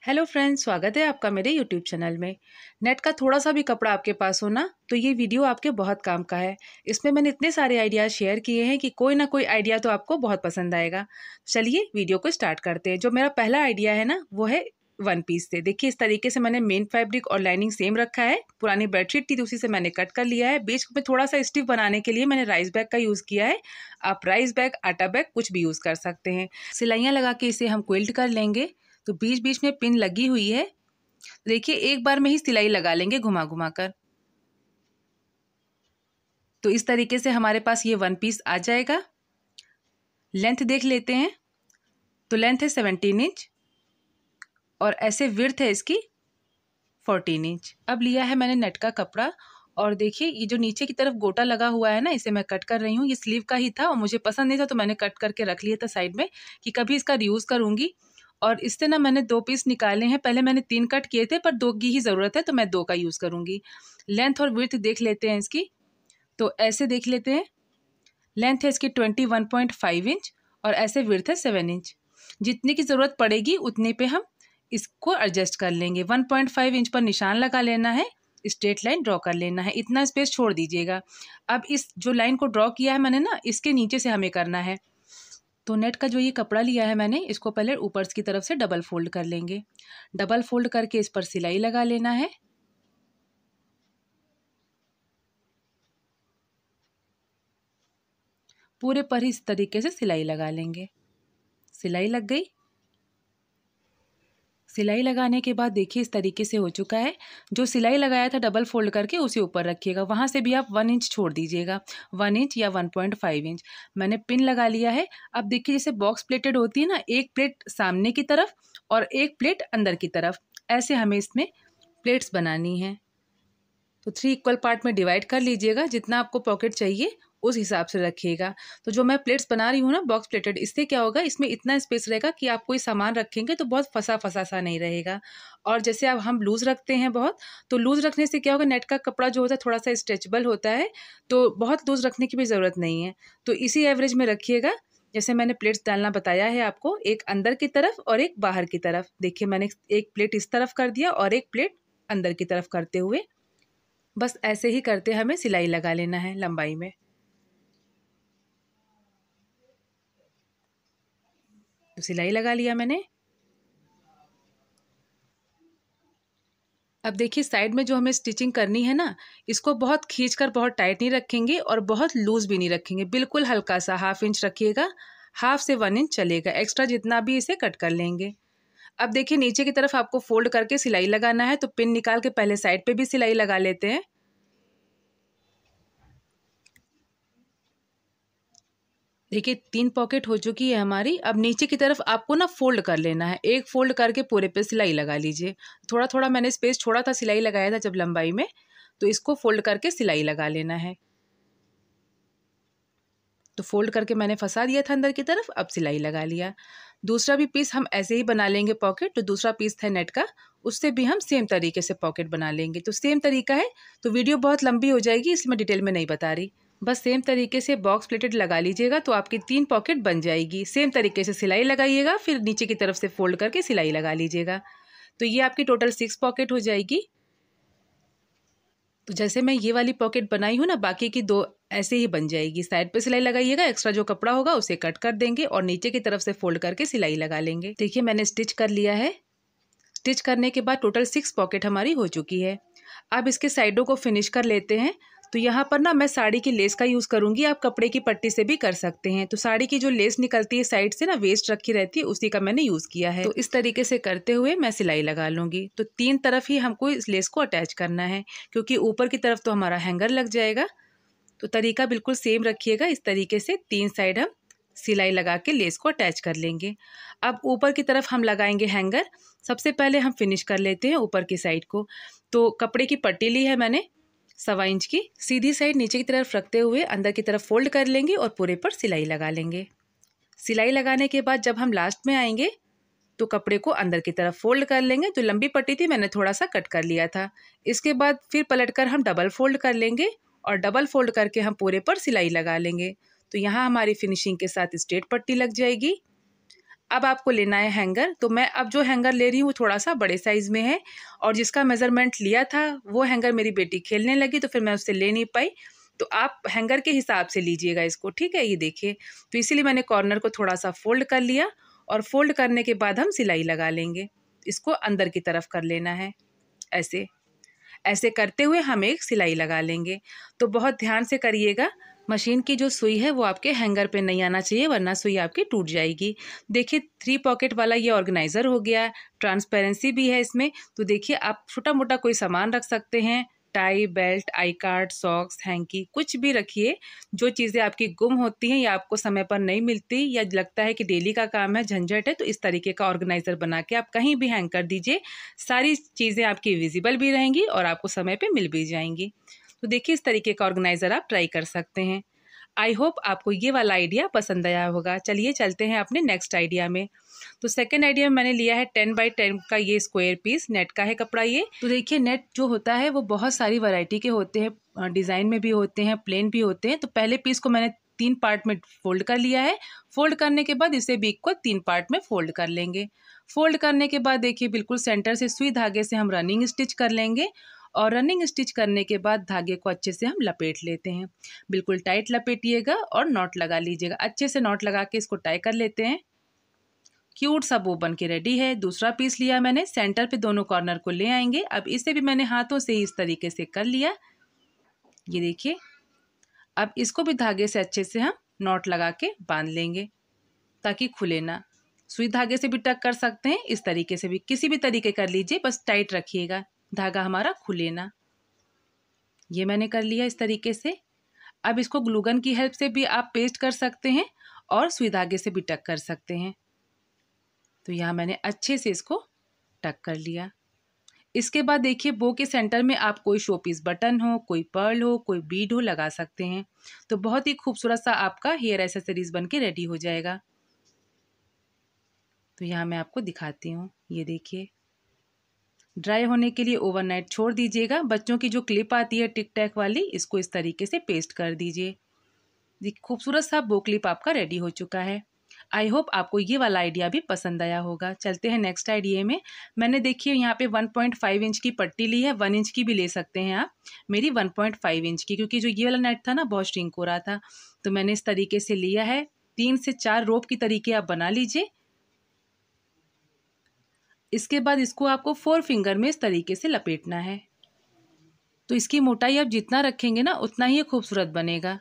Hello friends, स्वागत है आपका मेरे यूट्यूब चैनल में। नेट का थोड़ा सा भी कपड़ा आपके पास हो ना, तो ये वीडियो आपके बहुत काम का है। इसमें मैंने इतने सारे आइडियाज़ शेयर किए हैं कि कोई ना कोई आइडिया तो आपको बहुत पसंद आएगा। चलिए वीडियो को स्टार्ट करते हैं। जो मेरा पहला आइडिया है ना, वो है वन पीस से। देखिए इस तरीके से मैंने मेन फैब्रिक और लाइनिंग सेम रखा है। पुरानी बेडशीट थी तो उसी से मैंने कट कर लिया है। बीच में थोड़ा सा स्टिफ बनाने के लिए मैंने राइस बैग का यूज़ किया है। आप राइस बैग, आटा बैग कुछ भी यूज़ कर सकते हैं। सिलाइयाँ लगा के इसे हम क्विल्ट कर लेंगे। तो बीच बीच में पिन लगी हुई है। देखिए एक बार में ही सिलाई लगा लेंगे घुमा घुमा कर। तो इस तरीके से हमारे पास ये वन पीस आ जाएगा। लेंथ देख लेते हैं। तो लेंथ है 17 इंच और ऐसे विड्थ है इसकी 14 इंच। अब लिया है मैंने नेट का कपड़ा और देखिए ये जो नीचे की तरफ गोटा लगा हुआ है ना, इसे मैं कट कर रही हूँ। ये स्लीव का ही था और मुझे पसंद नहीं था तो मैंने कट करके रख लिया था साइड में कि कभी इसका रीयूज़ करूँगी। और इससे ना मैंने 2 पीस निकाले हैं। पहले मैंने 3 कट किए थे पर 2 की ही ज़रूरत है तो मैं 2 का यूज़ करूँगी। लेंथ और विड्थ देख लेते हैं इसकी। तो ऐसे देख लेते हैं। लेंथ है इसकी 21.5 इंच और ऐसे विड्थ है 7 इंच। जितनी की ज़रूरत पड़ेगी उतने पे हम इसको एडजस्ट कर लेंगे। 1.5 इंच पर निशान लगा लेना है, स्ट्रेट लाइन ड्रॉ कर लेना है, इतना स्पेस छोड़ दीजिएगा। अब इस जो लाइन को ड्रॉ किया है मैंने ना, इसके नीचे से हमें करना है। तो नेट का जो ये कपड़ा लिया है मैंने, इसको पहले ऊपर की तरफ से डबल फोल्ड कर लेंगे। डबल फोल्ड करके इस पर सिलाई लगा लेना है। पूरे पर ही इस तरीके से सिलाई लगा लेंगे। सिलाई लग गई। सिलाई लगाने के बाद देखिए इस तरीके से हो चुका है। जो सिलाई लगाया था डबल फोल्ड करके उसे ऊपर रखिएगा। वहाँ से भी आप 1 इंच छोड़ दीजिएगा, 1 इंच या 1.5 इंच। मैंने पिन लगा लिया है। अब देखिए जैसे बॉक्स प्लेटेड होती है ना, एक प्लेट सामने की तरफ और एक प्लेट अंदर की तरफ, ऐसे हमें इसमें प्लेट्स बनानी है। तो 3 इक्वल पार्ट में डिवाइड कर लीजिएगा। जितना आपको पॉकेट चाहिए उस हिसाब से रखिएगा। तो जो मैं प्लेट्स बना रही हूँ ना बॉक्स प्लेटेड, इससे क्या होगा, इसमें इतना स्पेस रहेगा कि आप कोई सामान रखेंगे तो बहुत फंसा फंसा सा नहीं रहेगा। और जैसे अब हम लूज़ रखते हैं बहुत, तो लूज़ रखने से क्या होगा, नेट का कपड़ा जो होता है थोड़ा सा स्ट्रेचेबल होता है, तो बहुत लूज़ रखने की भी ज़रूरत नहीं है। तो इसी एवरेज में रखिएगा। जैसे मैंने प्लेट्स डालना बताया है आपको, एक अंदर की तरफ और एक बाहर की तरफ। देखिए मैंने एक प्लेट इस तरफ कर दिया और एक प्लेट अंदर की तरफ करते हुए, बस ऐसे ही करते हमें सिलाई लगा लेना है लंबाई में। तो सिलाई लगा लिया मैंने। अब देखिए साइड में जो हमें स्टिचिंग करनी है ना, इसको बहुत खींचकर बहुत टाइट नहीं रखेंगे और बहुत लूज भी नहीं रखेंगे। बिल्कुल हल्का सा 1/2 इंच रखिएगा, 1/2 से 1 इंच चलेगा। एक्स्ट्रा जितना भी इसे कट कर लेंगे। अब देखिए नीचे की तरफ आपको फोल्ड करके सिलाई लगाना है, तो पिन निकाल के पहले साइड पे भी सिलाई लगा लेते हैं। देखिए 3 पॉकेट हो चुकी है हमारी। अब नीचे की तरफ आपको ना फोल्ड कर लेना है। एक फोल्ड करके पूरे पे सिलाई लगा लीजिए। थोड़ा थोड़ा मैंने स्पेस छोड़ा था, सिलाई लगाया था जब लंबाई में, तो इसको फोल्ड करके सिलाई लगा लेना है। तो फोल्ड करके मैंने फंसा दिया था अंदर की तरफ, अब सिलाई लगा लिया। दूसरा भी पीस हम ऐसे ही बना लेंगे पॉकेट। जो दूसरा पीस था नेट का, उससे भी हम सेम तरीके से पॉकेट बना लेंगे। तो सेम तरीका है, तो वीडियो बहुत लंबी हो जाएगी इसलिए मैं डिटेल में नहीं बता रही। बस सेम तरीके से बॉक्स प्लेटेड लगा लीजिएगा तो आपकी 3 पॉकेट बन जाएगी। सेम तरीके से सिलाई लगाइएगा, फिर नीचे की तरफ से फोल्ड करके सिलाई लगा लीजिएगा। तो ये आपकी टोटल 6 पॉकेट हो जाएगी। तो जैसे मैं ये वाली पॉकेट बनाई हूँ ना, बाकी की 2 ऐसे ही बन जाएगी। साइड पे सिलाई लगाइएगा, एक्स्ट्रा जो कपड़ा होगा उसे कट कर देंगे और नीचे की तरफ से फोल्ड करके सिलाई लगा लेंगे। देखिए मैंने स्टिच कर लिया है। स्टिच करने के बाद टोटल 6 पॉकेट हमारी हो चुकी है। अब इसके साइडों को फिनिश कर लेते हैं। तो यहाँ पर ना मैं साड़ी की लेस का यूज़ करूँगी, आप कपड़े की पट्टी से भी कर सकते हैं। तो साड़ी की जो लेस निकलती है साइड से ना, वेस्ट रखी रहती है, उसी का मैंने यूज़ किया है। तो इस तरीके से करते हुए मैं सिलाई लगा लूँगी। तो 3 तरफ ही हमको इस लेस को अटैच करना है, क्योंकि ऊपर की तरफ तो हमारा हैंगर लग जाएगा। तो तरीका बिल्कुल सेम रखिएगा। इस तरीके से 3 साइड हम सिलाई लगा के लेस को अटैच कर लेंगे। अब ऊपर की तरफ हम लगाएंगे हैंगर। सबसे पहले हम फिनिश कर लेते हैं ऊपर की साइड को। तो कपड़े की पट्टी ली है मैंने 1.25 इंच की, सीधी साइड नीचे की तरफ रखते हुए अंदर की तरफ फोल्ड कर लेंगे और पूरे पर सिलाई लगा लेंगे। सिलाई लगाने के बाद जब हम लास्ट में आएंगे तो कपड़े को अंदर की तरफ फोल्ड कर लेंगे। तो लंबी पट्टी थी, मैंने थोड़ा सा कट कर लिया था। इसके बाद फिर पलटकर हम डबल फोल्ड कर लेंगे और डबल फोल्ड करके हम पूरे पर सिलाई लगा लेंगे। तो यहाँ हमारी फिनिशिंग के साथ स्ट्रेट पट्टी लग जाएगी। अब आपको लेना है हैंगर। तो मैं अब जो हैंगर ले रही हूँ वो थोड़ा सा बड़े साइज़ में है, और जिसका मेज़रमेंट लिया था वो हैंगर मेरी बेटी खेलने लगी तो फिर मैं उससे ले नहीं पाई। तो आप हैंगर के हिसाब से लीजिएगा इसको, ठीक है। ये देखिए, तो इसीलिए मैंने कॉर्नर को थोड़ा सा फोल्ड कर लिया, और फोल्ड करने के बाद हम सिलाई लगा लेंगे। इसको अंदर की तरफ कर लेना है, ऐसे ऐसे करते हुए हम एक सिलाई लगा लेंगे। तो बहुत ध्यान से करिएगा, मशीन की जो सुई है वो आपके हैंगर पे नहीं आना चाहिए, वरना सुई आपकी टूट जाएगी। देखिए 3 पॉकेट वाला ये ऑर्गेनाइज़र हो गया, ट्रांसपेरेंसी भी है इसमें। तो देखिए आप छोटा मोटा कोई सामान रख सकते हैं, tie, belt, I card, socks, hanky, कुछ भी रखिए। जो चीज़ें आपकी गुम होती हैं या आपको समय पर नहीं मिलती या लगता है कि डेली का काम है, झंझट है, तो इस तरीके का ऑर्गेनाइज़र बना के आप कहीं भी हैंग कर दीजिए। सारी चीज़ें आपकी विजिबल भी रहेंगी और आपको समय पे मिल भी जाएंगी। तो देखिए इस तरीके का ऑर्गेनाइज़र आप ट्राई कर सकते हैं। आई होप आपको ये वाला आइडिया पसंद आया होगा। चलिए चलते हैं अपने नेक्स्ट आइडिया में। तो सेकंड आइडिया में मैंने लिया है 10 बाई 10 का ये स्क्वायर पीस, नेट का है कपड़ा ये। तो देखिए नेट जो होता है वो बहुत सारी वैरायटी के होते हैं, डिज़ाइन में भी होते हैं, प्लेन भी होते हैं। तो पहले पीस को मैंने 3 पार्ट में फोल्ड कर लिया है। फोल्ड करने के बाद इसे बीक को 3 पार्ट में फोल्ड कर लेंगे। फोल्ड करने के बाद देखिए बिल्कुल सेंटर से सुई धागे से हम रनिंग स्टिच कर लेंगे, और रनिंग स्टिच करने के बाद धागे को अच्छे से हम लपेट लेते हैं। बिल्कुल टाइट लपेटिएगा और नॉट लगा लीजिएगा। अच्छे से नॉट लगा के इसको टाई कर लेते हैं। क्यूट सा बो बन के रेडी है। दूसरा पीस लिया मैंने, सेंटर पे दोनों कॉर्नर को ले आएंगे। अब इसे भी मैंने हाथों से ही इस तरीके से कर लिया, ये देखिए। अब इसको भी धागे से अच्छे से हम नॉट लगा के बांध लेंगे ताकि खुले ना। सुई धागे से भी टक कर सकते हैं, इस तरीके से भी, किसी भी तरीके कर लीजिए, बस टाइट रखिएगा, धागा हमारा खुले ना। ये मैंने कर लिया इस तरीके से। अब इसको ग्लूगन की हेल्प से भी आप पेस्ट कर सकते हैं और सुई धागे से भी टक कर सकते हैं। तो यहाँ मैंने अच्छे से इसको टक कर लिया। इसके बाद देखिए बो के सेंटर में आप कोई शोपीस बटन हो, कोई पर्ल हो, कोई बीड हो, लगा सकते हैं। तो बहुत ही खूबसूरत सा आपका हेयर एक्सेसरीज बन के रेडी हो जाएगा। तो यहाँ मैं आपको दिखाती हूँ, ये देखिए। ड्राई होने के लिए ओवरनाइट छोड़ दीजिएगा। बच्चों की जो क्लिप आती है टिक टैक वाली, इसको इस तरीके से पेस्ट कर दीजिए। खूबसूरत सा बो क्लिप आपका रेडी हो चुका है। आई होप आपको ये वाला आइडिया भी पसंद आया होगा। चलते हैं नेक्स्ट आइडिया में। मैंने देखिए यहाँ पे 1.5 इंच की पट्टी ली है, 1 इंच की भी ले सकते हैं आप। मेरी 1.5 इंच की, क्योंकि जो ये वाला नेट था ना बहुत श्रिंक हो रहा था, तो मैंने इस तरीके से लिया है। 3 से 4 रोप की तरीके आप बना लीजिए। इसके बाद इसको आपको 4 फिंगर में इस तरीके से लपेटना है। तो इसकी मोटाई आप जितना रखेंगे ना उतना ही खूबसूरत बनेगा।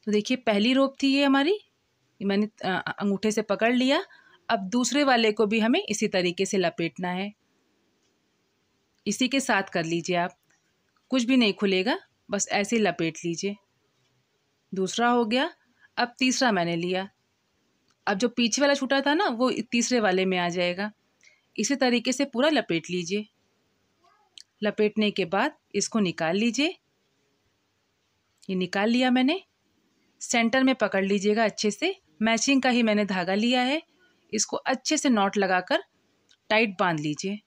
तो देखिए पहली रोप थी ये हमारी, ये मैंने अंगूठे से पकड़ लिया। अब दूसरे वाले को भी हमें इसी तरीके से लपेटना है। इसी के साथ कर लीजिए आप, कुछ भी नहीं खुलेगा, बस ऐसे ही लपेट लीजिए। दूसरा हो गया। अब तीसरा मैंने लिया। अब जो पीछे वाला छूटा था ना वो तीसरे वाले में आ जाएगा। इसी तरीके से पूरा लपेट लीजिए। लपेटने के बाद इसको निकाल लीजिए। ये निकाल लिया मैंने। सेंटर में पकड़ लीजिएगा अच्छे से। मैचिंग का ही मैंने धागा लिया है। इसको अच्छे से नॉट लगाकर टाइट बांध लीजिए।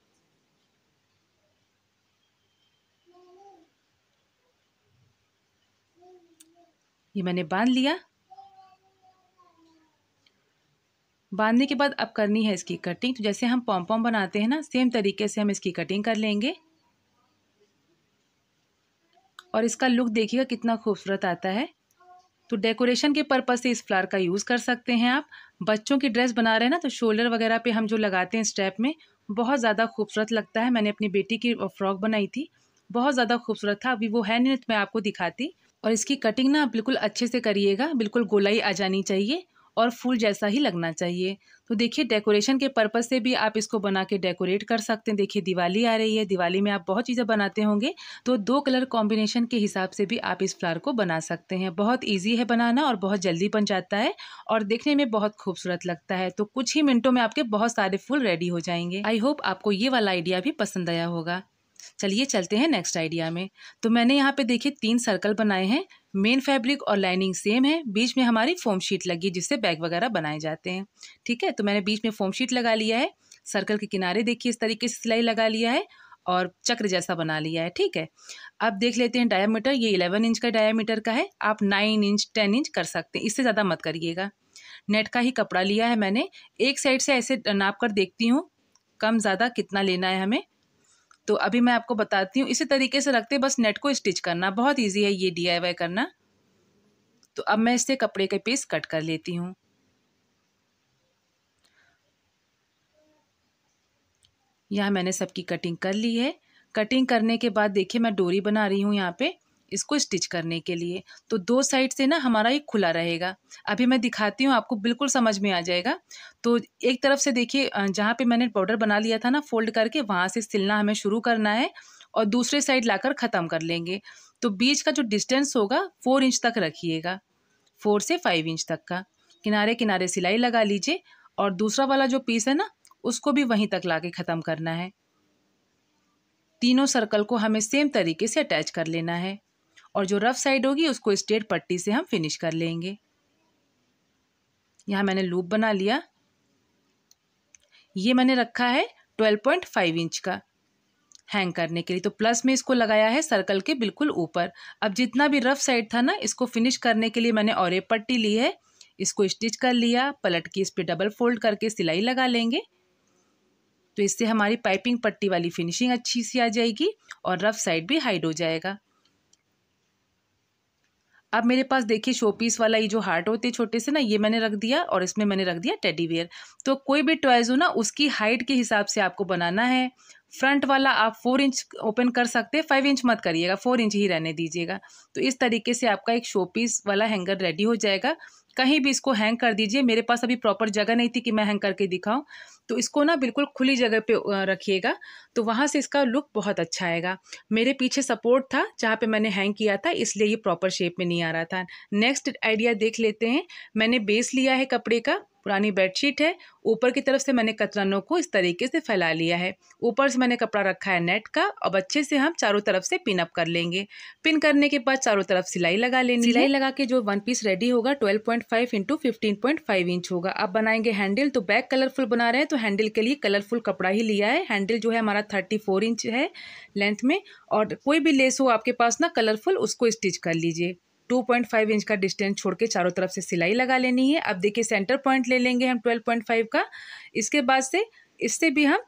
ये मैंने बांध लिया। बांधने के बाद अब करनी है इसकी कटिंग। तो जैसे हम पॉम पॉम बनाते हैं ना, सेम तरीके से हम इसकी कटिंग कर लेंगे। और इसका लुक देखिएगा कितना खूबसूरत आता है। तो डेकोरेशन के पर्पज़ से इस फ्लावर का यूज़ कर सकते हैं आप। बच्चों की ड्रेस बना रहे हैं ना, तो शोल्डर वगैरह पे हम जो लगाते हैं स्टेप में, बहुत ज़्यादा खूबसूरत लगता है। मैंने अपनी बेटी की फ्रॉक बनाई थी, बहुत ज़्यादा खूबसूरत था। अभी वो है नहीं तो मैं आपको दिखाती। और इसकी कटिंग ना बिल्कुल अच्छे से करिएगा, बिल्कुल गोलाई आ जानी चाहिए और फूल जैसा ही लगना चाहिए। तो देखिए डेकोरेशन के पर्पज़ से भी आप इसको बना के डेकोरेट कर सकते हैं। देखिए दिवाली आ रही है, दिवाली में आप बहुत चीज़ें बनाते होंगे, तो 2 कलर कॉम्बिनेशन के हिसाब से भी आप इस फ्लावर को बना सकते हैं। बहुत ईजी है बनाना और बहुत जल्दी बन जाता है और देखने में बहुत खूबसूरत लगता है। तो कुछ ही मिनटों में आपके बहुत सारे फूल रेडी हो जाएंगे। आई होप आपको ये वाला आइडिया भी पसंद आया होगा। चलिए चलते हैं नेक्स्ट आइडिया में। तो मैंने यहाँ पे देखिए 3 सर्कल बनाए हैं। मेन फैब्रिक और लाइनिंग सेम है, बीच में हमारी फोम शीट लगी है जिससे बैग वगैरह बनाए जाते हैं। ठीक है, तो मैंने बीच में फोम शीट लगा लिया है। सर्कल के किनारे देखिए इस तरीके से सिलाई लगा लिया है और चक्र जैसा बना लिया है। ठीक है, अब देख लेते हैं डायामीटर। ये 11 इंच का डायामीटर का है, आप 9 इंच 10 इंच कर सकते हैं, इससे ज़्यादा मत करिएगा। नेट का ही कपड़ा लिया है मैंने, एक साइड से ऐसे नाप कर देखती हूँ कम ज़्यादा कितना लेना है हमें। तो अभी मैं आपको बताती हूँ, इसी तरीके से रखते बस नेट को स्टिच करना, बहुत ईजी है ये DIY करना। तो अब मैं इससे कपड़े के पीस कट कर लेती हूँ। यहाँ मैंने सबकी कटिंग कर ली है। कटिंग करने के बाद देखिए मैं डोरी बना रही हूँ यहाँ पे इसको स्टिच करने के लिए। तो 2 साइड से ना हमारा ये खुला रहेगा। अभी मैं दिखाती हूँ, आपको बिल्कुल समझ में आ जाएगा। तो एक तरफ से देखिए जहाँ पे मैंने बॉर्डर बना लिया था ना फोल्ड करके, वहाँ से सिलना हमें शुरू करना है और दूसरे साइड लाकर ख़त्म कर लेंगे। तो बीच का जो डिस्टेंस होगा 4 इंच तक रखिएगा, 4 से 5 इंच तक का। किनारे किनारे सिलाई लगा लीजिए और दूसरा वाला जो पीस है ना उसको भी वहीं तक लाके ख़त्म करना है। तीनों सर्कल को हमें सेम तरीके से अटैच कर लेना है और जो रफ साइड होगी उसको स्ट्रेट पट्टी से हम फिनिश कर लेंगे। यहाँ मैंने लूप बना लिया। ये मैंने रखा है 12.5 इंच का हैंग करने के लिए, तो प्लस में इसको लगाया है सर्कल के बिल्कुल ऊपर। अब जितना भी रफ साइड था ना इसको फिनिश करने के लिए मैंने और एक पट्टी ली है, इसको स्टिच कर लिया, पलट के इस पर डबल फोल्ड करके सिलाई लगा लेंगे। तो इससे हमारी पाइपिंग पट्टी वाली फिनिशिंग अच्छी सी आ जाएगी और रफ साइड भी हाइड हो जाएगा। अब मेरे पास देखिए शो पीस वाला ये जो हार्ट होते हैं छोटे से ना, ये मैंने रख दिया और इसमें मैंने रख दिया टेडी बियर। तो कोई भी टॉयज हो ना उसकी हाइट के हिसाब से आपको बनाना है। फ्रंट वाला आप 4 इंच ओपन कर सकते हैं, 5 इंच मत करिएगा, 4 इंच ही रहने दीजिएगा। तो इस तरीके से आपका एक शो पीस वाला हैंगर रेडी हो जाएगा। कहीं भी इसको हैंग कर दीजिए। मेरे पास अभी प्रॉपर जगह नहीं थी कि मैं हैंग करके दिखाऊं, तो इसको ना बिल्कुल खुली जगह पे रखिएगा, तो वहाँ से इसका लुक बहुत अच्छा आएगा। मेरे पीछे सपोर्ट था जहाँ पे मैंने हैंग किया था, इसलिए ये प्रॉपर शेप में नहीं आ रहा था। नेक्स्ट आइडिया देख लेते हैं। मैंने बेस लिया है कपड़े का, पुरानी बेडशीट है, ऊपर की तरफ से मैंने कतरनों को इस तरीके से फैला लिया है। ऊपर से मैंने कपड़ा रखा है नेट का। अब अच्छे से हम चारों तरफ से पिन अप कर लेंगे। पिन करने के बाद चारों तरफ सिलाई लगा लेनी है। सिलाई लगा के जो वन पीस रेडी होगा 12.5 इंटू 15.5 इंच होगा। अब बनाएंगे हैंडल। तो बैक कलरफुल बना रहे हैं तो हैंडल के लिए कलरफुल कपड़ा ही लिया है। हैंडल जो है हमारा 34 इंच है लेंथ में, और कोई भी लेस हो आपके पास ना कलरफुल, उसको स्टिच कर लीजिए। 2.5 इंच का डिस्टेंस छोड़ के चारों तरफ से सिलाई लगा लेनी है। अब देखिए सेंटर पॉइंट ले लेंगे हम 12.5 का। इसके बाद से इससे भी हम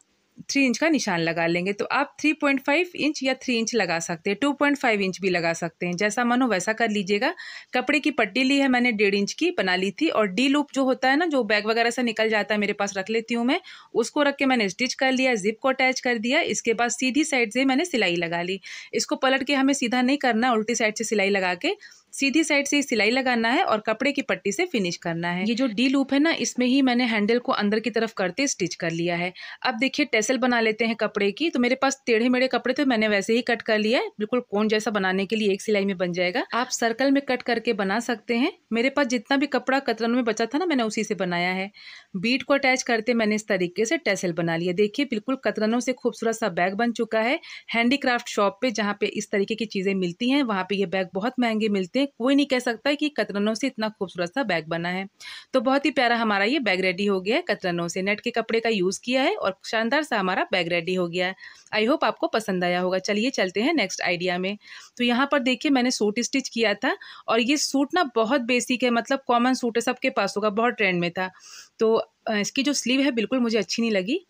3 इंच का निशान लगा लेंगे। तो आप 3.5 इंच या 3 इंच लगा सकते हैं, 2.5 इंच भी लगा सकते हैं, जैसा मन हो वैसा कर लीजिएगा। कपड़े की पट्टी ली है मैंने 1.5 इंच की बना ली थी, और डी लूप जो होता है ना, जो बैग वगैरह से निकल जाता है, मेरे पास रख लेती हूँ मैं, उसको रख के मैंने स्टिच कर लिया, जिप को अटैच कर दिया। इसके बाद सीधी साइड से मैंने सिलाई लगा ली। इसको पलट के हमें सीधा नहीं करना, उल्टी साइड से सिलाई लगा के सीधी साइड से सिलाई लगाना है और कपड़े की पट्टी से फिनिश करना है। ये जो डी लूप है ना, इसमें ही मैंने हैंडल को अंदर की तरफ करते स्टिच कर लिया है। अब देखिए टेसल बना लेते हैं कपड़े की। तो मेरे पास टेढ़े मेढ़े कपड़े थे, मैंने वैसे ही कट कर लिया है, बिल्कुल कोन जैसा बनाने के लिए एक सिलाई में बन जाएगा। आप सर्कल में कट करके बना सकते हैं। मेरे पास जितना भी कपड़ा कतरन में बचा था ना, मैंने उसी से बनाया है। बीट को अटैच करते मैंने इस तरीके से टेसल बना लिया। देखिए बिल्कुल कतरनों से खूबसूरत सा बैग बन चुका है। हैंडीक्राफ्ट शॉप पे जहाँ पे इस तरीके की चीजें मिलती हैं, वहाँ पे ये बैग बहुत महंगे मिलते हैं। कोई नहीं कह सकता कि कतरनों से इतना खूबसूरत सा बैग बना है। तो बहुत ही प्यारा हमारा ये बैग रेडी हो गया है। कतरनों से नेट के कपड़े का यूज किया है और शानदार सा हमारा बैग रेडी हो गया है। आई होप आपको पसंद आया होगा। चलिए चलते हैं नेक्स्ट आइडिया में। तो यहाँ पर देखिए मैंने सूट स्टिच किया था, और ये सूट ना बहुत बेसिक है, मतलब कॉमन सूट है, सबके पास होगा, बहुत ट्रेंड में था। तो इसकी जो स्लीव है बिल्कुल मुझे अच्छी नहीं लगी,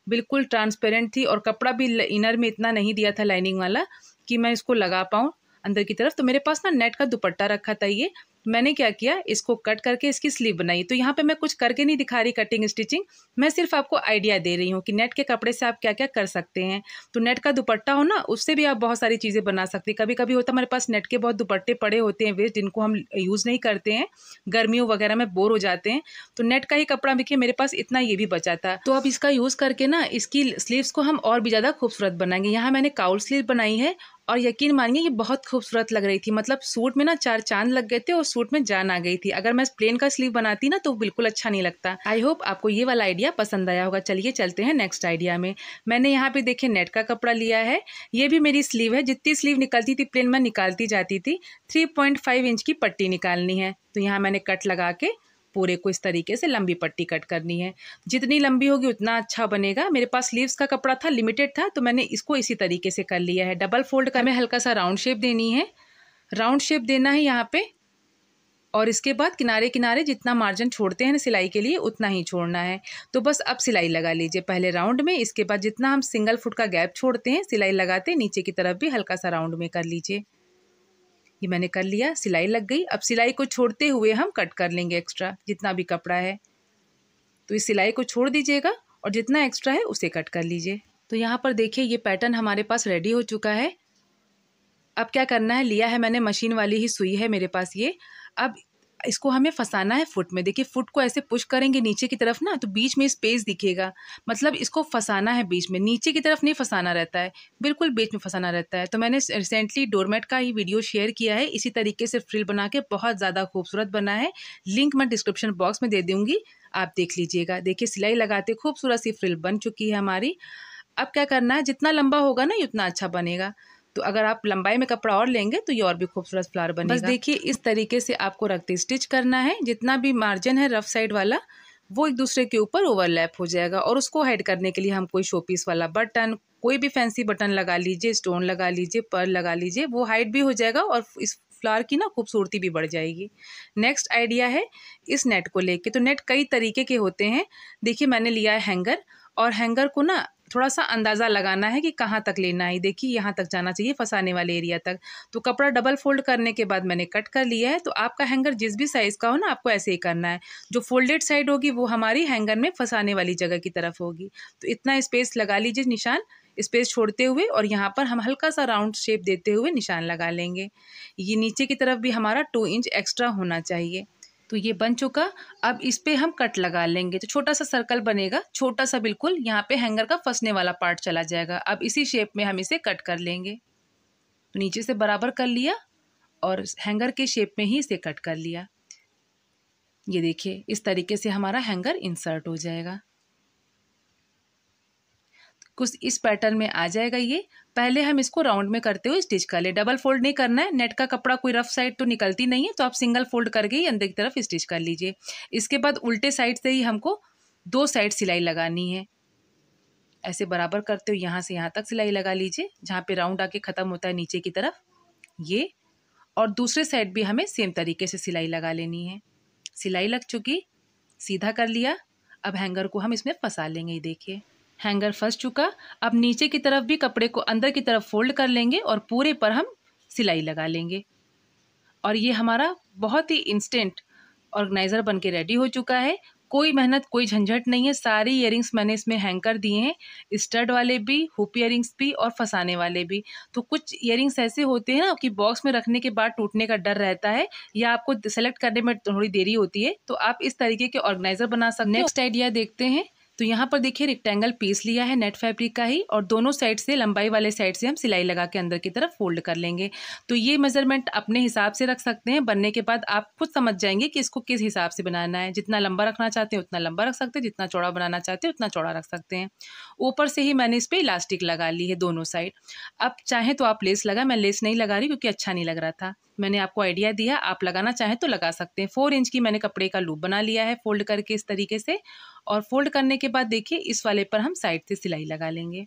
बिल्कुल ट्रांसपेरेंट थी, और कपड़ा भी इनर में इतना नहीं दिया था लाइनिंग वाला कि मैं इसको लगा पाऊँ अंदर की तरफ। तो मेरे पास ना नेट का दुपट्टा रखा था। ये मैंने क्या किया, इसको कट करके इसकी स्लीव बनाई। तो यहाँ पे मैं कुछ करके नहीं दिखा रही कटिंग स्टिचिंग, मैं सिर्फ आपको आइडिया दे रही हूँ कि नेट के कपड़े से आप क्या क्या कर सकते हैं। तो नेट का दुपट्टा हो ना, उससे भी आप बहुत सारी चीज़ें बना सकते हैं। कभी कभी होता है हमारे पास नेट के बहुत दुपट्टे पड़े होते हैं वेस्ट, जिनको हम यूज़ नहीं करते हैं, गर्मियों वगैरह में बोर हो जाते हैं। तो नेट का ही कपड़ा देखिए मेरे पास इतना ये भी बचा था। तो अब इसका यूज़ करके ना इसकी स्लीव्स को हम और भी ज़्यादा खूबसूरत बनाएंगे। यहाँ मैंने काउल स्लीव बनाई है, और यकीन मानिए ये बहुत खूबसूरत लग रही थी। मतलब सूट में ना 4 चांद लग गए थे और सूट में जान आ गई थी। अगर मैं प्लेन का स्लीव बनाती ना तो बिल्कुल अच्छा नहीं लगता। आई होप आपको ये वाला आइडिया पसंद आया होगा। चलिए चलते हैं नेक्स्ट आइडिया में। मैंने यहाँ पे देखिए नेट का कपड़ा लिया है। ये भी मेरी स्लीव है, जितनी स्लीव निकलती थी प्लेन में निकालती जाती थी। 3.5 इंच की पट्टी निकालनी है। तो यहाँ मैंने कट लगा के पूरे को इस तरीके से लंबी पट्टी कट करनी है। जितनी लंबी होगी उतना अच्छा बनेगा। मेरे पास स्लीव्स का कपड़ा था, लिमिटेड था, तो मैंने इसको इसी तरीके से कर लिया है। डबल फोल्ड कर हमें हल्का सा राउंड शेप देनी है, राउंड शेप देना है यहाँ पे। और इसके बाद किनारे किनारे जितना मार्जिन छोड़ते हैं ना सिलाई के लिए उतना ही छोड़ना है। तो बस अब सिलाई लगा लीजिए पहले राउंड में, इसके बाद जितना हम सिंगल फुट का गैप छोड़ते हैं सिलाई लगाते नीचे की तरफ भी हल्का सा राउंड में कर लीजिए। ये मैंने कर लिया, सिलाई लग गई। अब सिलाई को छोड़ते हुए हम कट कर लेंगे एक्स्ट्रा जितना भी कपड़ा है। तो इस सिलाई को छोड़ दीजिएगा और जितना एक्स्ट्रा है उसे कट कर लीजिए। तो यहाँ पर देखिए ये पैटर्न हमारे पास रेडी हो चुका है। अब क्या करना है, लिया है मैंने मशीन वाली ही सुई है मेरे पास ये। अब इसको हमें फंसाना है फुट में। देखिए फुट को ऐसे पुश करेंगे नीचे की तरफ ना, तो बीच में स्पेस दिखेगा, मतलब इसको फंसाना है बीच में, नीचे की तरफ नहीं फंसाना रहता है, बिल्कुल बीच में फंसाना रहता है। तो मैंने रिसेंटली डोरमेट का ही वीडियो शेयर किया है, इसी तरीके से फ्रिल बना के बहुत ज़्यादा खूबसूरत बना है। लिंक मैं डिस्क्रिप्शन बॉक्स में दे दूँगी, आप देख लीजिएगा। देखिए सिलाई लगाते खूबसूरत सी फ्रिल बन चुकी है हमारी। अब क्या करना है, जितना लंबा होगा ना उतना अच्छा बनेगा। तो अगर आप लंबाई में कपड़ा और लेंगे तो ये और भी खूबसूरत फ्लावर बनेगा। बस देखिए इस तरीके से आपको रखते स्टिच करना है। जितना भी मार्जिन है रफ साइड वाला वो एक दूसरे के ऊपर ओवरलैप हो जाएगा। और उसको हाइड करने के लिए हम कोई शोपीस वाला बटन, कोई भी फैंसी बटन लगा लीजिए, स्टोन लगा लीजिए, पर्ल लगा लीजिए, वो हाइड भी हो जाएगा और इस फ्लावर की ना खूबसूरती भी बढ़ जाएगी। नेक्स्ट आइडिया है इस नेट को लेके। तो नेट कई तरीके के होते हैं। देखिए मैंने लिया है हैंगर, और हैंगर को ना थोड़ा सा अंदाज़ा लगाना है कि कहाँ तक लेना है। देखिए यहाँ तक जाना चाहिए फंसाने वाले एरिया तक। तो कपड़ा डबल फोल्ड करने के बाद मैंने कट कर लिया है। तो आपका हैंगर जिस भी साइज़ का हो ना आपको ऐसे ही करना है। जो फोल्डेड साइड होगी वो हमारी हैंगर में फंसाने वाली जगह की तरफ होगी। तो इतना स्पेस लगा लीजिए, निशान स्पेस छोड़ते हुए, और यहाँ पर हम हल्का सा राउंड शेप देते हुए निशान लगा लेंगे। ये नीचे की तरफ भी हमारा 2 इंच एक्स्ट्रा होना चाहिए। तो ये बन चुका। अब इस पे हम कट लगा लेंगे। तो छोटा सा सर्कल बनेगा, छोटा सा बिल्कुल, यहाँ पे हैंगर का फंसने वाला पार्ट चला जाएगा। अब इसी शेप में हम इसे कट कर लेंगे। तो नीचे से बराबर कर लिया और हैंगर के शेप में ही इसे कट कर लिया। ये देखिए इस तरीके से हमारा हैंगर इंसर्ट हो जाएगा। कुछ इस पैटर्न में आ जाएगा ये। पहले हम इसको राउंड में करते हुए स्टिच कर ले। डबल फोल्ड नहीं करना है, नेट का कपड़ा कोई रफ साइड तो निकलती नहीं है, तो आप सिंगल फोल्ड करके ही अंदर की तरफ स्टिच कर लीजिए। इसके बाद उल्टे साइड से ही हमको 2 साइड सिलाई लगानी है। ऐसे बराबर करते हुए यहाँ से यहाँ तक सिलाई लगा लीजिए, जहाँ पे राउंड आके ख़त्म होता है नीचे की तरफ ये। और दूसरे साइड भी हमें सेम तरीके से सिलाई लगा लेनी है। सिलाई लग चुकी, सीधा कर लिया। अब हैंगर को हम इसमें फंसा लेंगे। देखिए हैंगर फंस चुका। अब नीचे की तरफ भी कपड़े को अंदर की तरफ फोल्ड कर लेंगे और पूरे पर हम सिलाई लगा लेंगे। और ये हमारा बहुत ही इंस्टेंट ऑर्गेनाइज़र बन के रेडी हो चुका है। कोई मेहनत कोई झंझट नहीं है। सारी ईयरिंग्स मैंने इसमें हैंग कर दिए हैं, स्टड वाले भी, हुप ईयरिंग्स भी और फंसाने वाले भी। तो कुछ ईयरिंग्स ऐसे होते हैं ना कि बॉक्स में रखने के बाद टूटने का डर रहता है या आपको सेलेक्ट करने में थोड़ी देरी होती है, तो आप इस तरीके के ऑर्गेनाइज़र बना सकते हैं। नेक्स्ट आइडिया देखते हैं। तो यहाँ पर देखिए रेक्टेंगल पीस लिया है नेट फैब्रिक का ही, और दोनों साइड से लंबाई वाले साइड से हम सिलाई लगा के अंदर की तरफ फोल्ड कर लेंगे। तो ये मेजरमेंट अपने हिसाब से रख सकते हैं। बनने के बाद आप खुद समझ जाएंगे कि इसको किस हिसाब से बनाना है। जितना लंबा रखना चाहते हैं उतना लंबा रख सकते हैं, जितना चौड़ा बनाना चाहते हैं उतना चौड़ा रख सकते हैं। ऊपर से ही मैंने इस पर इलास्टिक लगा ली है दोनों साइड। अब चाहें तो आप लेस लगा, मैं लेस नहीं लगा रही क्योंकि अच्छा नहीं लग रहा था। मैंने आपको आइडिया दिया, आप लगाना चाहें तो लगा सकते हैं। 4 इंच की मैंने कपड़े का लूप बना लिया है फोल्ड करके इस तरीके से। और फोल्ड करने के बाद देखिए इस वाले पर हम साइड से सिलाई लगा लेंगे।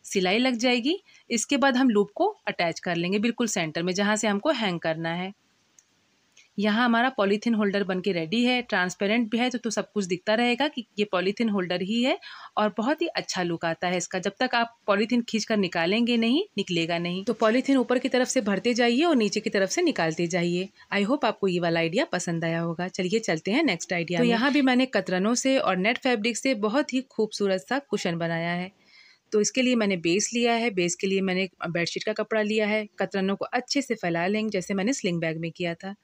सिलाई लग जाएगी। इसके बाद हम लूप को अटैच कर लेंगे बिल्कुल सेंटर में, जहाँ से हमको हैंग करना है। यहाँ हमारा पॉलीथीन होल्डर बन के रेडी है। ट्रांसपेरेंट भी है तो सब कुछ दिखता रहेगा कि ये पॉलीथीन होल्डर ही है, और बहुत ही अच्छा लुक आता है इसका। जब तक आप पॉलीथीन खींचकर निकालेंगे नहीं, निकलेगा नहीं। तो पॉलीथीन ऊपर की तरफ से भरते जाइए और नीचे की तरफ से निकालते जाइए। आई होप आपको ये वाला आइडिया पसंद आया होगा। चलिए चलते हैं नेक्स्ट आइडिया। तो यहाँ भी मैंने कतरनों से और नेट फैब्रिक से बहुत ही खूबसूरत सा कुशन बनाया है। तो इसके लिए मैंने बेस लिया है। बेस के लिए मैंने बेडशीट का कपड़ा लिया है। कतरनों को अच्छे से फैला लेंगे जैसे मैंने स्लिंग बैग में किया था।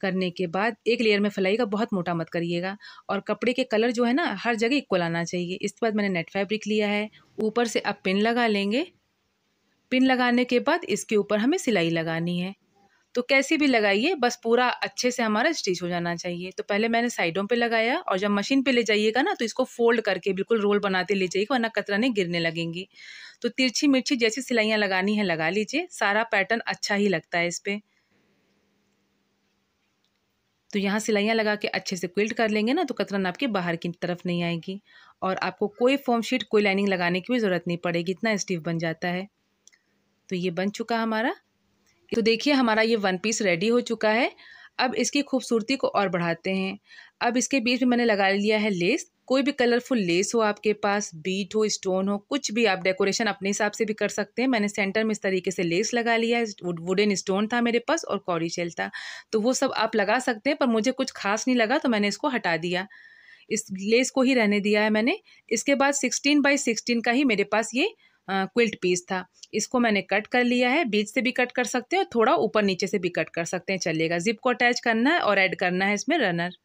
करने के बाद एक लेयर में फैलाइएगा, बहुत मोटा मत करिएगा। और कपड़े के कलर जो है ना हर जगह इक्वल आना चाहिए। इसके बाद मैंने नेट फैब्रिक लिया है। ऊपर से अब पिन लगा लेंगे। पिन लगाने के बाद इसके ऊपर हमें सिलाई लगानी है। तो कैसी भी लगाइए, बस पूरा अच्छे से हमारा स्टिच हो जाना चाहिए। तो पहले मैंने साइडों पे लगाया, और जब मशीन पे ले जाइएगा ना तो इसको फोल्ड करके बिल्कुल रोल बनाते ले जाइएगा, वरना कतरने गिरने लगेंगी। तो तिरछी मिर्ची जैसी सिलाइयाँ लगानी है लगा लीजिए। सारा पैटर्न अच्छा ही लगता है इस पर। तो यहाँ सिलाइयाँ लगा के अच्छे से क्विल्ट कर लेंगे ना, तो कतरन आपके बाहर की तरफ नहीं आएगी और आपको कोई फॉर्म शीट, कोई लाइनिंग लगाने की भी ज़रूरत नहीं पड़ेगी, इतना स्टिफ बन जाता है। तो ये बन चुका हमारा। तो देखिए हमारा ये वन पीस रेडी हो चुका है। अब इसकी खूबसूरती को और बढ़ाते हैं। अब इसके बीच में मैंने लगा लिया है लेस। कोई भी कलरफुल लेस हो आपके पास, बीट हो, स्टोन हो, कुछ भी, आप डेकोरेशन अपने हिसाब से भी कर सकते हैं। मैंने सेंटर में इस तरीके से लेस लगा लिया है। वुडन स्टोन था मेरे पास और कौड़ी शेल था, तो वो सब आप लगा सकते हैं, पर मुझे कुछ खास नहीं लगा तो मैंने इसको हटा दिया। इस लेस को ही रहने दिया है मैंने। इसके बाद 16x16 का ही मेरे पास ये क्विल्ट पीस था। इसको मैंने कट कर लिया है। बीच से भी कट कर सकते हैं और थोड़ा ऊपर नीचे से भी कट कर सकते हैं, चलेगा। जिप को अटैच करना है और ऐड करना है इसमें रनर।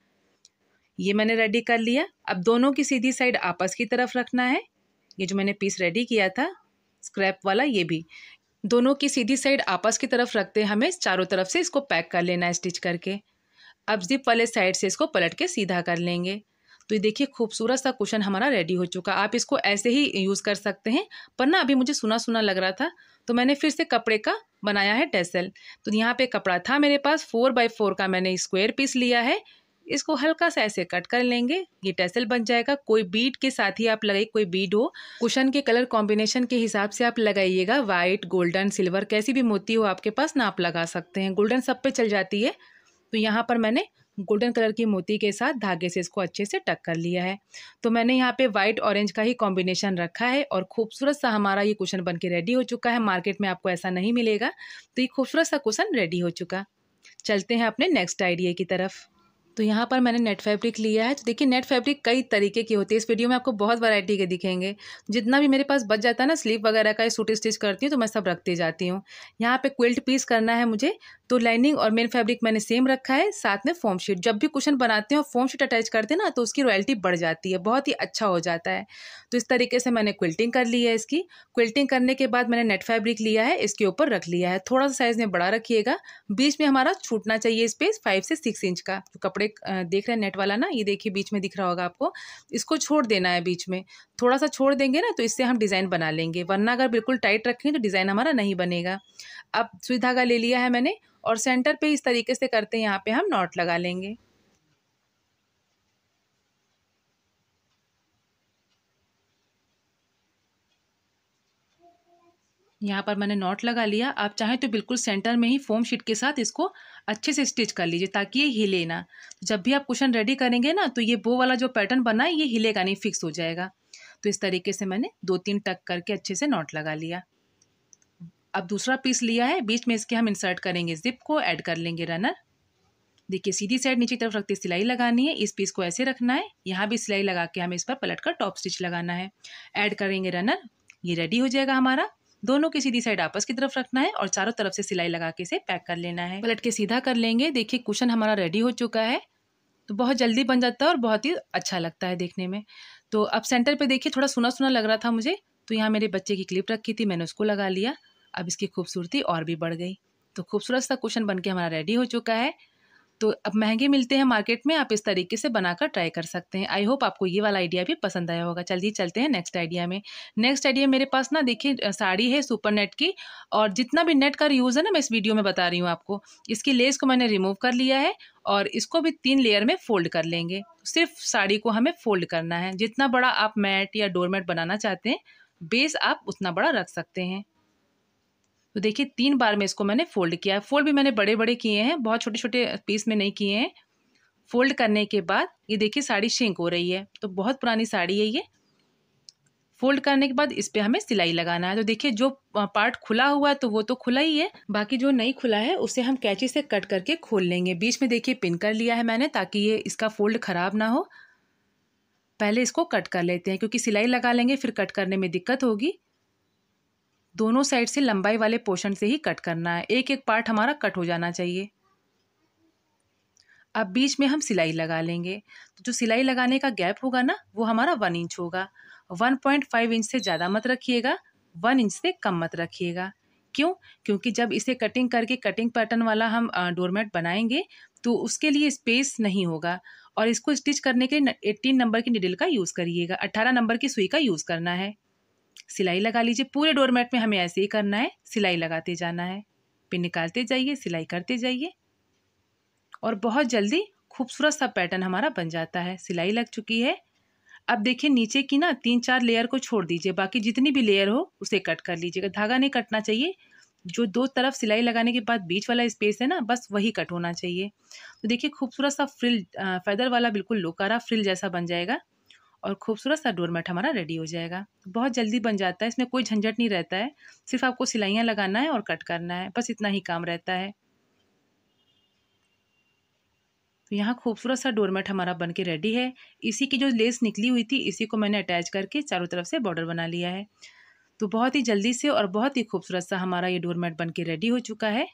ये मैंने रेडी कर लिया। अब दोनों की सीधी साइड आपस की तरफ रखना है। ये जो मैंने पीस रेडी किया था स्क्रैप वाला, ये भी दोनों की सीधी साइड आपस की तरफ रखते हैं। हमें चारों तरफ से इसको पैक कर लेना है स्टिच करके। अब जिप वाले साइड से इसको पलट के सीधा कर लेंगे। तो ये देखिए खूबसूरत सा कुशन हमारा रेडी हो चुका। आप इसको ऐसे ही यूज़ कर सकते हैं, पर ना अभी मुझे सुना सुना लग रहा था तो मैंने फिर से कपड़े का बनाया है टेसल। तो यहाँ पे कपड़ा था मेरे पास, 4x4 का मैंने स्क्वायर पीस लिया है। इसको हल्का सा ऐसे कट कर लेंगे, ये टेसल बन जाएगा। कोई बीड के साथ ही आप लगाइए, कोई बीड हो। कुशन के कलर कॉम्बिनेशन के हिसाब से आप लगाइएगा। वाइट, गोल्डन, सिल्वर, कैसी भी मोती हो आपके पास ना आप लगा सकते हैं। गोल्डन सब पे चल जाती है। तो यहाँ पर मैंने गोल्डन कलर की मोती के साथ धागे से इसको अच्छे से टक कर लिया है। तो मैंने यहाँ पे वाइट ऑरेंज का ही कॉम्बिनेशन रखा है और खूबसूरत सा हमारा ये कुशन बन के रेडी हो चुका है। मार्केट में आपको ऐसा नहीं मिलेगा। तो ये खूबसूरत सा कुशन रेडी हो चुका। चलते हैं अपने नेक्स्ट आइडिया की तरफ। तो यहाँ पर मैंने नेट फैब्रिक लिया है। तो देखिए नेट फैब्रिक कई तरीके की होती है। इस वीडियो में आपको बहुत वैरायटी के दिखेंगे। जितना भी मेरे पास बच जाता है ना, स्लीव वगैरह का सूट स्टिच करती हूँ तो मैं सब रखती जाती हूँ। यहाँ पे क्विल्ट पीस करना है मुझे, तो लाइनिंग और मेन फैब्रिक मैंने सेम रखा है, साथ में फोम शीट। जब भी कुशन बनाते हैं और फोम शीट अटैच करते हैं ना, तो उसकी रॉयल्टी बढ़ जाती है, बहुत ही अच्छा हो जाता है। तो इस तरीके से मैंने क्विल्टिंग कर ली है। इसकी क्विल्टिंग करने के बाद मैंने नेट फैब्रिक लिया है, इसके ऊपर रख लिया है। थोड़ा सा साइज़ में बड़ा रखिएगा, बीच में हमारा छूटना चाहिए स्पेस 5 से 6 इंच का। जो कपड़े देख रहे हैं नेट वाला ना, ये देखिए बीच में दिख रहा होगा आपको, इसको छोड़ देना है बीच में। थोड़ा सा छोड़ देंगे ना तो इससे हम डिज़ाइन बना लेंगे, वरना अगर बिल्कुल टाइट रखेंगे तो डिज़ाइन हमारा नहीं बनेगा। अब सुई धागा ले लिया है मैंने और सेंटर पे इस तरीके से करते हैं, यहाँ पे हम नॉट लगा लेंगे। यहाँ पर मैंने नॉट लगा लिया। आप चाहें तो बिल्कुल सेंटर में ही फोम शीट के साथ इसको अच्छे से स्टिच कर लीजिए ताकि ये हिले ना। जब भी आप कुशन रेडी करेंगे ना, तो ये बो वाला जो पैटर्न बना है ये हिलेगा नहीं, फिक्स हो जाएगा। तो इस तरीके से मैंने 2-3 टक करके अच्छे से नॉट लगा लिया। अब दूसरा पीस लिया है, बीच में इसके हम इंसर्ट करेंगे जिप को, ऐड कर लेंगे रनर। देखिए सीधी साइड नीचे की तरफ रखते सिलाई लगानी है। इस पीस को ऐसे रखना है, यहाँ भी सिलाई लगा के हमें इस पर पलट कर टॉप स्टिच लगाना है। ऐड करेंगे रनर, ये रेडी हो जाएगा हमारा। दोनों की सीधी साइड आपस की तरफ रखना है और चारों तरफ से सिलाई लगा के इसे पैक कर लेना है। पलट के सीधा कर लेंगे। देखिए कुशन हमारा रेडी हो चुका है। तो बहुत जल्दी बन जाता है और बहुत ही अच्छा लगता है देखने में। तो अब सेंटर पे देखिए थोड़ा सुना सुना लग रहा था मुझे, तो यहाँ मेरे बच्चे की क्लिप रखी थी, मैंने उसको लगा लिया। अब इसकी खूबसूरती और भी बढ़ गई। तो खूबसूरत सा कुशन बन के हमारा रेडी हो चुका है। तो अब महंगे मिलते हैं मार्केट में, आप इस तरीके से बनाकर ट्राई कर सकते हैं। आई होप आपको ये वाला आइडिया भी पसंद आया होगा। चलिए चलते हैं नेक्स्ट आइडिया में। नेक्स्ट आइडिया मेरे पास ना देखिए साड़ी है सुपर नेट की, और जितना भी नेट का यूज़ है ना मैं इस वीडियो में बता रही हूँ आपको। इसकी लेस को मैंने रिमूव कर लिया है और इसको भी 3 लेयर में फोल्ड कर लेंगे। सिर्फ साड़ी को हमें फोल्ड करना है। जितना बड़ा आप मैट या डोरमेट बनाना चाहते हैं, बेस आप उतना बड़ा रख सकते हैं। तो देखिए 3 बार में इसको मैंने फोल्ड किया है। फोल्ड भी मैंने बड़े बड़े किए हैं, बहुत छोटे छोटे पीस में नहीं किए हैं। फोल्ड करने के बाद ये देखिए साड़ी श्रिंक हो रही है, तो बहुत पुरानी साड़ी है ये। फोल्ड करने के बाद इस पे हमें सिलाई लगाना है। तो देखिए जो पार्ट खुला हुआ है तो वो तो खुला ही है, बाकी जो नहीं खुला है उसे हम कैंची से कट करके खोल लेंगे। बीच में देखिए पिन कर लिया है मैंने, ताकि ये इसका फोल्ड खराब ना हो। पहले इसको कट कर लेते हैं, क्योंकि सिलाई लगा लेंगे फिर कट करने में दिक्कत होगी। दोनों साइड से लंबाई वाले पोर्शन से ही कट करना है, एक एक पार्ट हमारा कट हो जाना चाहिए। अब बीच में हम सिलाई लगा लेंगे। तो जो सिलाई लगाने का गैप होगा ना, वो हमारा 1 इंच होगा। 1.5 इंच से ज़्यादा मत रखिएगा, 1 इंच से कम मत रखिएगा। क्यों? क्योंकि जब इसे कटिंग करके कटिंग पैटर्न वाला हम डोरमेट बनाएंगे तो उसके लिए स्पेस नहीं होगा। और इसको स्टिच करने के लिए 18 नंबर की निडल का यूज़ करिएगा, 18 नंबर की सुई का यूज़ करना है। सिलाई लगा लीजिए। पूरे डोरमेट में हमें ऐसे ही करना है, सिलाई लगाते जाना है, पिन निकालते जाइए, सिलाई करते जाइए और बहुत जल्दी खूबसूरत सा पैटर्न हमारा बन जाता है। सिलाई लग चुकी है। अब देखिए नीचे की ना 3-4 लेयर को छोड़ दीजिए, बाकी जितनी भी लेयर हो उसे कट कर लीजिएगा। धागा नहीं कटना चाहिए, जो 2 तरफ सिलाई लगाने के बाद बीच वाला स्पेस है ना, बस वही कट होना चाहिए। तो देखिए खूबसूरत सा फ्रिल फेदर वाला बिल्कुल लुक आ रहा, फ्रिल जैसा बन जाएगा और खूबसूरत सा डोरमेट हमारा रेडी हो जाएगा। बहुत जल्दी बन जाता है, इसमें कोई झंझट नहीं रहता है, सिर्फ आपको सिलाइयाँ लगाना है और कट करना है, बस इतना ही काम रहता है। तो यहाँ खूबसूरत सा डोरमेट हमारा बन के रेडी है। इसी की जो लेस निकली हुई थी, इसी को मैंने अटैच करके चारों तरफ से बॉर्डर बना लिया है। तो बहुत ही जल्दी से और बहुत ही खूबसूरत सा हमारा ये डोरमेट बन के रेडी हो चुका है।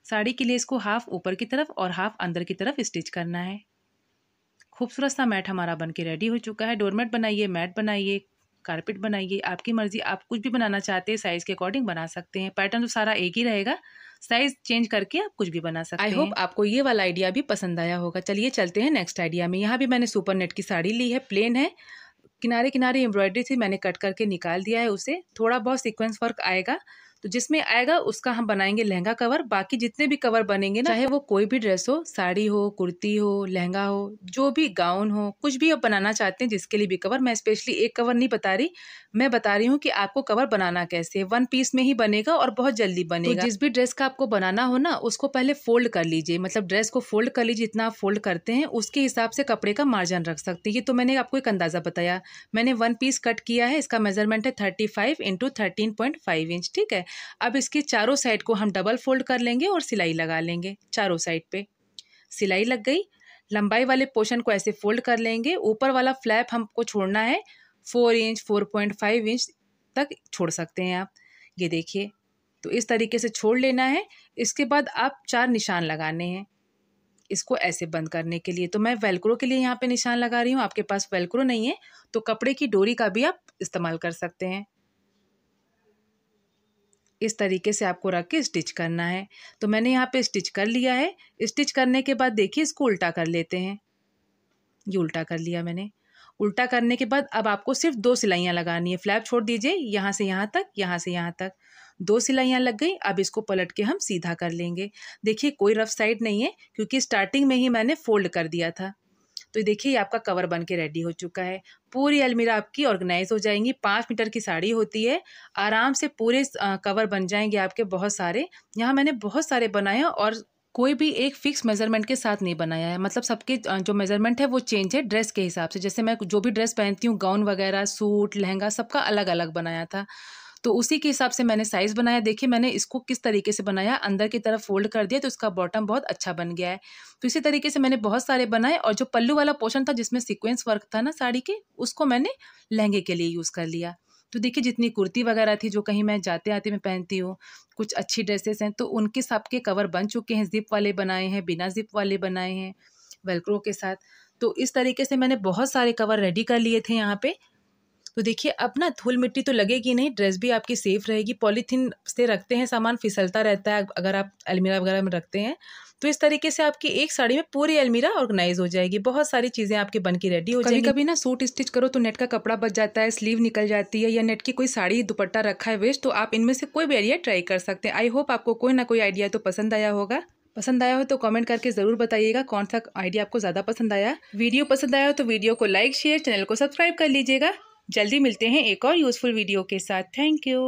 साड़ी की लेस को हाफ ऊपर की तरफ और हाफ अंदर की तरफ स्टिच करना है। खूबसूरत सा मैट हमारा बन के रेडी हो चुका है। डोरमेट बनाइए, मैट बनाइए, कारपेट बनाइए, आपकी मर्जी, आप कुछ भी बनाना चाहते हैं साइज़ के अकॉर्डिंग बना सकते हैं। पैटर्न तो सारा एक ही रहेगा, साइज़ चेंज करके आप कुछ भी बना सकते हैं। आई होप आपको ये वाला आइडिया भी पसंद आया होगा। चलिए चलते हैं नेक्स्ट आइडिया में। यहाँ भी मैंने सुपर नेट की साड़ी ली है, प्लेन है, किनारे किनारे एम्ब्रॉयडरी थी, मैंने कट करके निकाल दिया है उसे। थोड़ा बहुत सीक्वेंस वर्क आएगा, तो जिसमें आएगा उसका हम बनाएंगे लहंगा कवर। बाकी जितने भी कवर बनेंगे ना, चाहे वो कोई भी ड्रेस हो, साड़ी हो, कुर्ती हो, लहंगा हो, जो भी गाउन हो, कुछ भी आप बनाना चाहते हैं जिसके लिए भी कवर, मैं स्पेशली एक कवर नहीं बता रही, मैं बता रही हूँ कि आपको कवर बनाना कैसे। 1 पीस में ही बनेगा और बहुत जल्दी बनेगा। तो जिस भी ड्रेस का आपको बनाना हो ना, उसको पहले फोल्ड कर लीजिए, मतलब ड्रेस को फोल्ड कर लीजिए। जितना आप फोल्ड करते हैं उसके हिसाब से कपड़े का मार्जिन रख सकते हैं। ये तो मैंने आपको एक अंदाज़ा बताया। मैंने 1 पीस कट किया है, इसका मेजरमेंट है 35 × 13.5 इंच। ठीक है, अब इसके चारों साइड को हम डबल फोल्ड कर लेंगे और सिलाई लगा लेंगे। चारों साइड पे सिलाई लग गई। लंबाई वाले पोर्शन को ऐसे फोल्ड कर लेंगे। ऊपर वाला फ्लैप हमको छोड़ना है 4 इंच, 4.5 इंच तक छोड़ सकते हैं आप। ये देखिए, तो इस तरीके से छोड़ लेना है। इसके बाद आप 4 निशान लगाने हैं इसको ऐसे बंद करने के लिए। तो मैं वेलक्रो के लिए यहाँ पे निशान लगा रही हूँ। आपके पास वेलक्रो नहीं है तो कपड़े की डोरी का भी आप इस्तेमाल कर सकते हैं। इस तरीके से आपको रख के स्टिच करना है। तो मैंने यहाँ पे स्टिच कर लिया है। स्टिच करने के बाद देखिए इसको उल्टा कर लेते हैं। ये उल्टा कर लिया मैंने। उल्टा करने के बाद अब आपको सिर्फ 2 सिलाइयाँ लगानी है। फ्लैप छोड़ दीजिए, यहाँ से यहाँ तक, यहाँ से यहाँ तक 2 सिलाइयाँ लग गई। अब इसको पलट के हम सीधा कर लेंगे। देखिए कोई रफ साइड नहीं है, क्योंकि स्टार्टिंग में ही मैंने फोल्ड कर दिया था। तो देखिए आपका कवर बन के रेडी हो चुका है। पूरी अलमीरा आपकी ऑर्गेनाइज हो जाएंगी। 5 मीटर की साड़ी होती है, आराम से पूरे कवर बन जाएंगे आपके बहुत सारे। यहाँ मैंने बहुत सारे बनाए और कोई भी एक फिक्स मेजरमेंट के साथ नहीं बनाया है, मतलब सबके जो मेजरमेंट है वो चेंज है ड्रेस के हिसाब से। जैसे मैं जो भी ड्रेस पहनती हूँ, गाउन वगैरह, सूट, लहंगा, सबका अलग अलग बनाया था, तो उसी के हिसाब से मैंने साइज़ बनाया। देखिए मैंने इसको किस तरीके से बनाया, अंदर की तरफ फोल्ड कर दिया तो इसका बॉटम बहुत अच्छा बन गया है। तो इसी तरीके से मैंने बहुत सारे बनाए। और जो पल्लू वाला पोर्शन था जिसमें सीक्वेंस वर्क था ना साड़ी के, उसको मैंने लहंगे के लिए यूज़ कर लिया। तो देखिए जितनी कुर्ती वगैरह थी जो कहीं मैं जाते आते मैं पहनती हूँ, कुछ अच्छी ड्रेसेस हैं, तो उनके सबके कवर बन चुके हैं। जिप वाले बनाए हैं, बिना जिप वाले बनाए हैं, वेलक्रो के साथ। तो इस तरीके से मैंने बहुत सारे कवर रेडी कर लिए थे यहाँ पे। तो देखिए अब ना धूल मिट्टी तो लगेगी नहीं, ड्रेस भी आपकी सेफ रहेगी। पॉलीथीन से रखते हैं सामान, फिसलता रहता है अगर आप अलमीरा वगैरह में रखते हैं। तो इस तरीके से आपकी एक साड़ी में पूरी अलमीरा ऑर्गेनाइज हो जाएगी। बहुत सारी चीज़ें आपकी बन की रेडी हो जाएगी। कभी ना सूट स्टिच करो तो नेट का कपड़ा बच जाता है, स्लीव निकल जाती है, या नेट की कोई साड़ी दुपट्टा रखा है वेस्ट, तो आप इनमें से कोई भी आइडिया ट्राई कर सकते हैं। आई होप आपको कोई ना कोई आइडिया तो पसंद आया होगा। पसंद आया हो तो कमेंट करके ज़रूर बताइएगा कौन सा आइडिया आपको ज़्यादा पसंद आया। वीडियो पसंद आया हो तो वीडियो को लाइक, शेयर, चैनल को सब्सक्राइब कर लीजिएगा। जल्दी मिलते हैं एक और यूज़फुल वीडियो के साथ। Thank you.